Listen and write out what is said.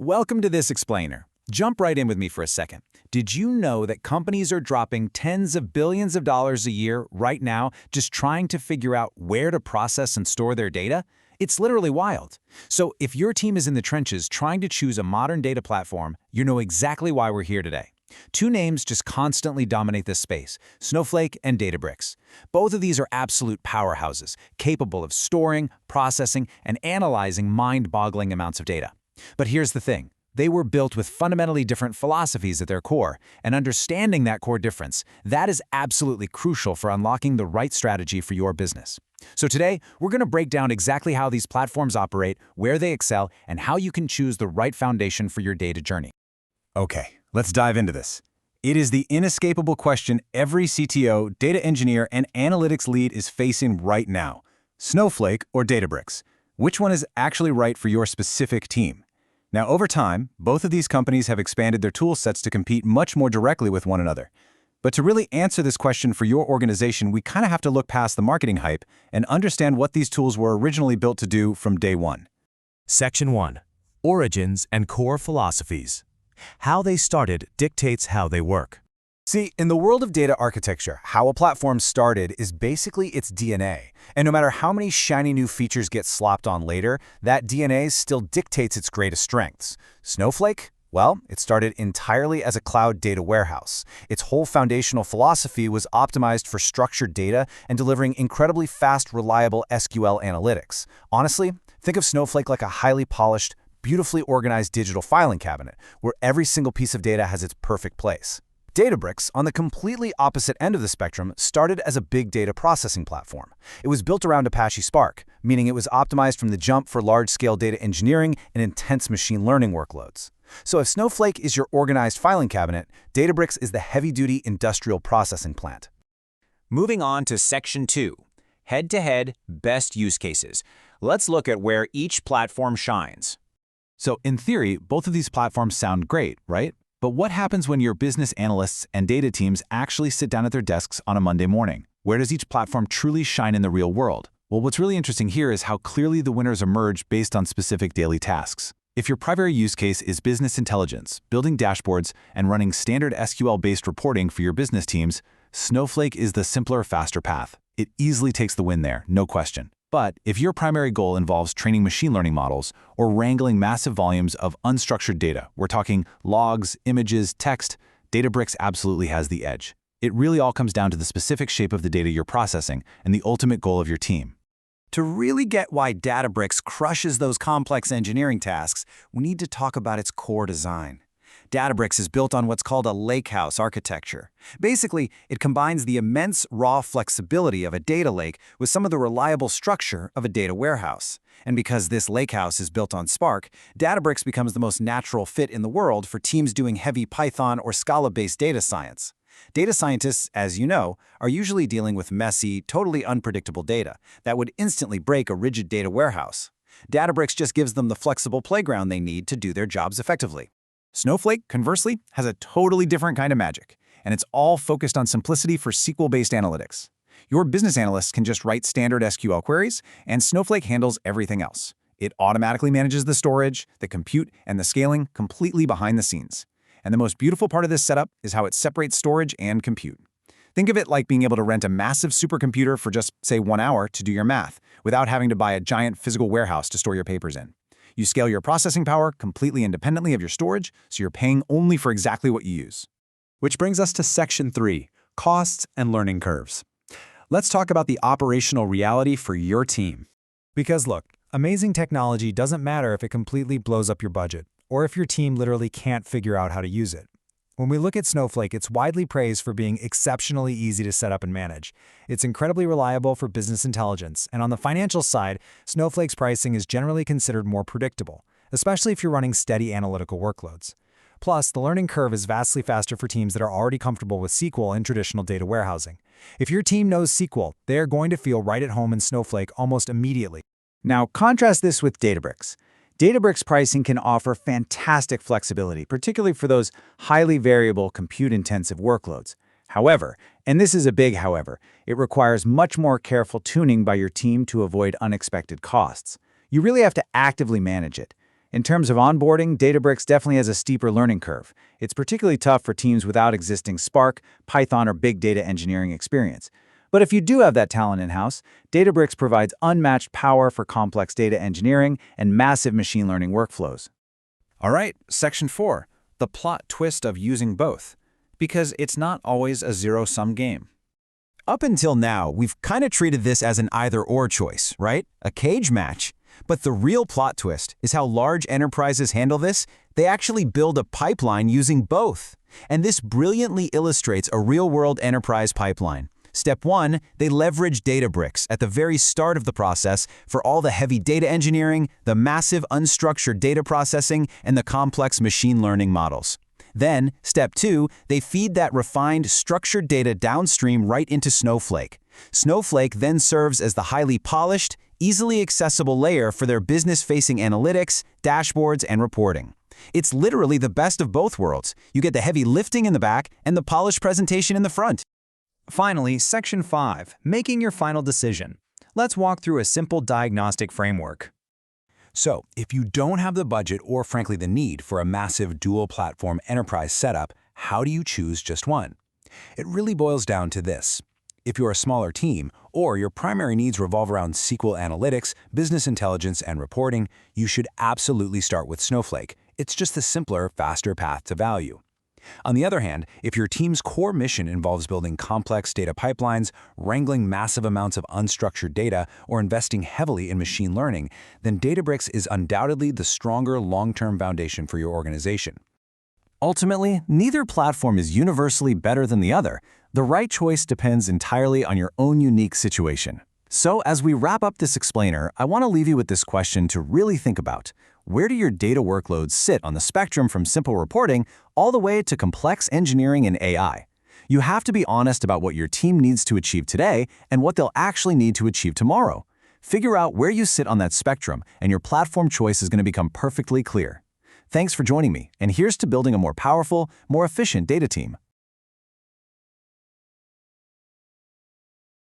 Welcome to this explainer. Jump right in with me for a second. Did you know that companies are dropping tens of billions of dollars a year right now just trying to figure out where to process and store their data? It's literally wild. So if your team is in the trenches trying to choose a modern data platform, you know exactly why we're here today. Two names just constantly dominate this space: Snowflake and Databricks. Both of these are absolute powerhouses, capable of storing, processing, and analyzing mind-boggling amounts of data. But here's the thing. They were built with fundamentally different philosophies at their core, and understanding that core difference, that is absolutely crucial for unlocking the right strategy for your business. So today, we're going to break down exactly how these platforms operate, where they excel, and how you can choose the right foundation for your data journey. Okay, let's dive into this. It is the inescapable question every CTO, data engineer, and analytics lead is facing right now. Snowflake or Databricks? Which one is actually right for your specific team? Now, over time, both of these companies have expanded their tool sets to compete much more directly with one another. But to really answer this question for your organization, we kind of have to look past the marketing hype and understand what these tools were originally built to do from day one. Section 1. Origins and Core Philosophies. How they started dictates how they work. See, in the world of data architecture, how a platform started is basically its DNA. And no matter how many shiny new features get slopped on later, that DNA still dictates its greatest strengths. Snowflake? Well, it started entirely as a cloud data warehouse. Its whole foundational philosophy was optimized for structured data and delivering incredibly fast, reliable SQL analytics. Honestly, think of Snowflake like a highly polished, beautifully organized digital filing cabinet, where every single piece of data has its perfect place. Databricks, on the completely opposite end of the spectrum, started as a big data processing platform. It was built around Apache Spark, meaning it was optimized from the jump for large-scale data engineering and intense machine learning workloads. So if Snowflake is your organized filing cabinet, Databricks is the heavy-duty industrial processing plant. Moving on to Section 2. Head-to-head best use cases. Let's look at where each platform shines. So in theory, both of these platforms sound great, right? But what happens when your business analysts and data teams actually sit down at their desks on a Monday morning? Where does each platform truly shine in the real world? Well, what's really interesting here is how clearly the winners emerge based on specific daily tasks. If your primary use case is business intelligence, building dashboards, and running standard SQL-based reporting for your business teams, Snowflake is the simpler, faster path. It easily takes the win there, no question. But if your primary goal involves training machine learning models or wrangling massive volumes of unstructured data, we're talking logs, images, text, Databricks absolutely has the edge. It really all comes down to the specific shape of the data you're processing and the ultimate goal of your team. To really get why Databricks crushes those complex engineering tasks, we need to talk about its core design. Databricks is built on what's called a lakehouse architecture. Basically, it combines the immense raw flexibility of a data lake with some of the reliable structure of a data warehouse. And because this lakehouse is built on Spark, Databricks becomes the most natural fit in the world for teams doing heavy Python or Scala-based data science. Data scientists, as you know, are usually dealing with messy, totally unpredictable data that would instantly break a rigid data warehouse. Databricks just gives them the flexible playground they need to do their jobs effectively. Snowflake, conversely, has a totally different kind of magic, and it's all focused on simplicity for SQL-based analytics. Your business analysts can just write standard SQL queries, and Snowflake handles everything else. It automatically manages the storage, the compute, and the scaling completely behind the scenes. And the most beautiful part of this setup is how it separates storage and compute. Think of it like being able to rent a massive supercomputer for just, say, 1 hour to do your math, without having to buy a giant physical warehouse to store your papers in. You scale your processing power completely independently of your storage, so you're paying only for exactly what you use. Which brings us to Section 3, Costs and Learning Curves. Let's talk about the operational reality for your team. Because look, amazing technology doesn't matter if it completely blows up your budget, or if your team literally can't figure out how to use it. When we look at Snowflake, it's widely praised for being exceptionally easy to set up and manage. It's incredibly reliable for business intelligence, and on the financial side, Snowflake's pricing is generally considered more predictable, especially if you're running steady analytical workloads. Plus, the learning curve is vastly faster for teams that are already comfortable with SQL and traditional data warehousing. If your team knows SQL, they are going to feel right at home in Snowflake almost immediately. Now, contrast this with Databricks. Databricks pricing can offer fantastic flexibility, particularly for those highly variable, compute-intensive workloads. However, and this is a big however, it requires much more careful tuning by your team to avoid unexpected costs. You really have to actively manage it. In terms of onboarding, Databricks definitely has a steeper learning curve. It's particularly tough for teams without existing Spark, Python, or big data engineering experience. But if you do have that talent in-house, Databricks provides unmatched power for complex data engineering and massive machine learning workflows. All right, Section 4, the plot twist of using both. Because it's not always a zero-sum game. Up until now, we've kind of treated this as an either-or choice, right? A cage match. But the real plot twist is how large enterprises handle this. They actually build a pipeline using both. And this brilliantly illustrates a real-world enterprise pipeline. Step 1, they leverage Databricks at the very start of the process for all the heavy data engineering, the massive unstructured data processing, and the complex machine learning models. Then, Step 2, they feed that refined, structured data downstream right into Snowflake. Snowflake then serves as the highly polished, easily accessible layer for their business-facing analytics, dashboards, and reporting. It's literally the best of both worlds. You get the heavy lifting in the back and the polished presentation in the front. Finally, Section 5, making your final decision. Let's walk through a simple diagnostic framework. So, if you don't have the budget or frankly the need for a massive dual-platform enterprise setup, how do you choose just one? It really boils down to this. If you're a smaller team, or your primary needs revolve around SQL analytics, business intelligence, and reporting, you should absolutely start with Snowflake. It's just the simpler, faster path to value. On the other hand, if your team's core mission involves building complex data pipelines, wrangling massive amounts of unstructured data, or investing heavily in machine learning, then Databricks is undoubtedly the stronger long-term foundation for your organization. Ultimately, neither platform is universally better than the other. The right choice depends entirely on your own unique situation. So, as we wrap up this explainer, I want to leave you with this question to really think about. Where do your data workloads sit on the spectrum from simple reporting all the way to complex engineering and AI? You have to be honest about what your team needs to achieve today and what they'll actually need to achieve tomorrow. Figure out where you sit on that spectrum, and your platform choice is going to become perfectly clear. Thanks for joining me, and here's to building a more powerful, more efficient data team.